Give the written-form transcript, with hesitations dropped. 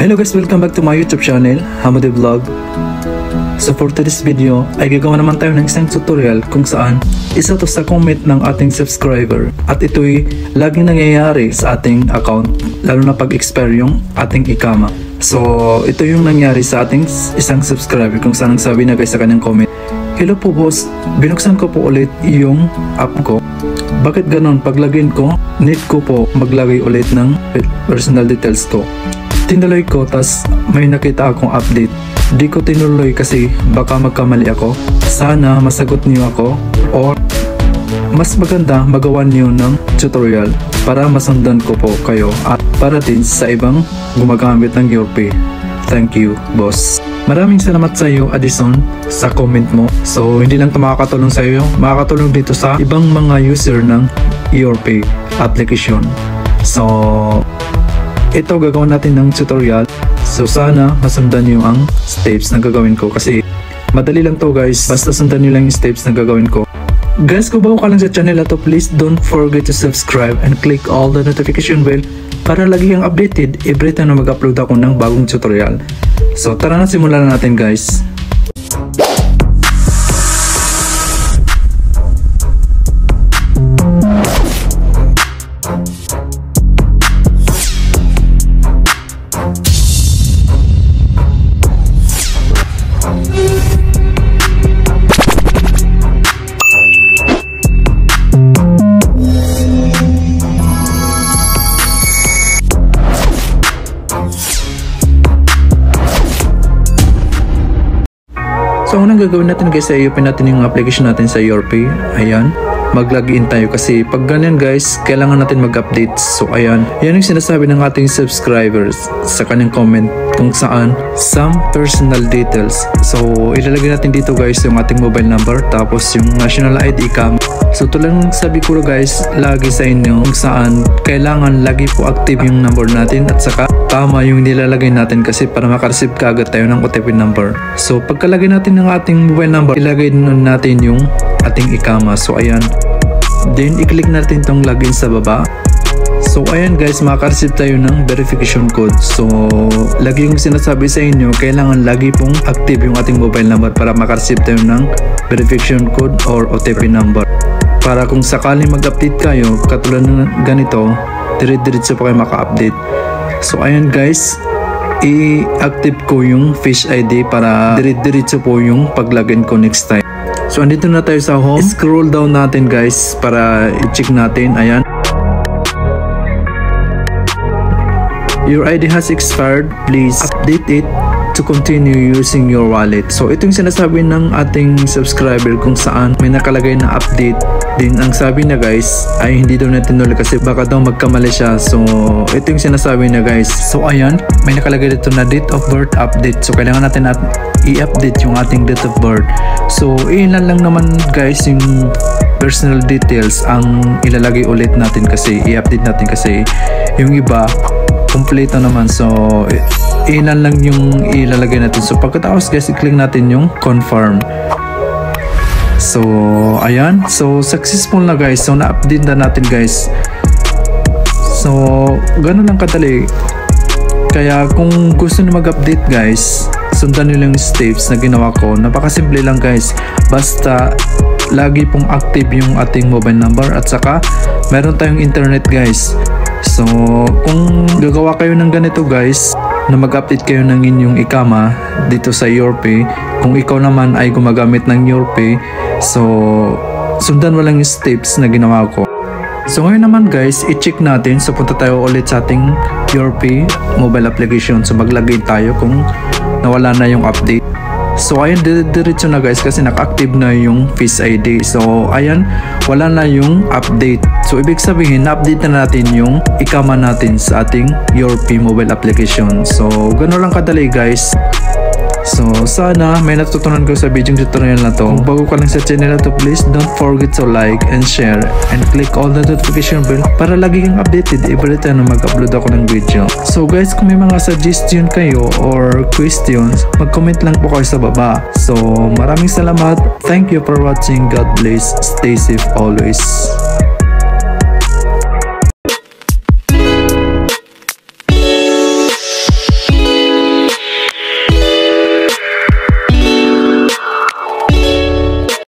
Hello guys, welcome back to my YouTube channel, Hamody Vlog. So for today's video ay gagawa naman tayo ng isang tutorial kung saan isa to sa comment ng ating subscriber at ito'y laging nangyayari sa ating account lalo na pag-expire yung ating ikama. So ito yung nangyari sa ating isang subscriber kung saan nagsabi na guys sa kanyang comment, "Hello po boss, binuksan ko po ulit yung app ko. Bakit ganon? Pag login ko, need ko po maglagay ulit ng personal details ko. Tinuloy ko, tas may nakita akong update. Di ko tinuloy kasi baka magkamali ako. Sana masagot niyo ako or mas maganda magawa niyo ng tutorial para masundan ko po kayo at para din sa ibang gumagamit ng YourPay. Thank you, boss." Maraming salamat sa iyo, Addison, sa comment mo. So hindi lang ito makakatulong sa iyo, makakatulong dito sa ibang mga user ng YourPay application. So ito gagawin natin ng tutorial. So sana masundan niyo ang steps na gagawin ko kasi madali lang to guys, basta sundan niyo lang yung steps na gagawin ko. Guys, kung bago ka lang sa channel na to, please don't forget to subscribe and click all the notification bell para lagi kang updated every time na mag-upload ako ng bagong tutorial. So tara na, simulan na natin guys. So unang gagawin natin guys ay i-open natin yung application natin sa YourPay. Ayan, mag-login tayo kasi pag ganyan guys, kailangan natin mag-update. So ayan, yan yung sinasabi ng ating subscribers sa kanyang comment kung saan some personal details. So ilalagay natin dito guys yung ating mobile number tapos yung national ID cam. So tulad ng sabi ko guys lagi sa inyo kung saan kailangan lagi po active yung number natin at saka tama yung nilalagay natin kasi para makareceive ka agad tayo ng OTP number. So pagkalagay natin ng ating mobile number, ilagay nun natin yung ating ikama. So ayan, then i-click natin tong login sa baba. So ayan guys, makareceive tayo ng verification code. So lagi yung sinasabi sa inyo, kailangan lagi pong active yung ating mobile number para makareceive tayo ng verification code or OTP number. Para kung sakaling mag-update kayo, katulad ng ganito, dire-diretso pa kayo maka-update. So ayan guys, i-active ko yung Face ID para dire-diretso po yung pag-login ko next time. So andito na tayo sa home. Scroll down natin guys para i-check natin. Ayan, your ID has expired, please update it to continue using your wallet. So ito yung sinasabi ng ating subscriber kung saan may nakalagay na update. Din ang sabi na guys ay hindi daw natin tinuloy kasi baka daw magkamali siya. So ito yung sinasabi na guys. So ayan, may nakalagay dito na date of birth update. So kailangan natin i-update yung ating date of birth. So ilan lang naman guys yung personal details ang ilalagay ulit natin kasi i-update natin kasi yung iba kompleto naman. So ilan lang yung ilalagay natin. So pagkatapos guys, i-click natin yung confirm. So ayan, so successful na guys. So na-update na natin guys. So ganun lang kadali. Kaya kung gusto niyo mag-update guys, sundan niyo lang yung steps na ginawa ko. Napakasimple lang guys, basta lagi pong active yung ating mobile number at saka meron tayong internet guys. So kung gagawa kayo ng ganito guys, na mag-update kayo ng inyong ikama dito sa YourPay, kung ikaw naman ay gumagamit ng YourPay, so sundan mo lang yung steps na ginawa ko. So ngayon naman guys, i-check natin. So punta tayo ulit sa ating YourPay mobile application. So maglagay tayo kung nawala na yung update. So ayan, diretso na guys kasi naka-active na yung Face ID. So ayan, wala na yung update. So ibig sabihin, na-update na natin yung ikama natin sa ating YourPay mobile application. So gano'n lang kadali guys. So sana may natutunan ko sa video tutorial na to. Kung bago ka lang sa channel na to, please don't forget to like and share and click all the notification bell para lagi kang updated every time na mag-upload ako ng video. So guys, kung may mga suggestion kayo or questions, mag-comment lang po kayo sa baba. So maraming salamat. Thank you for watching. God bless. Stay safe always.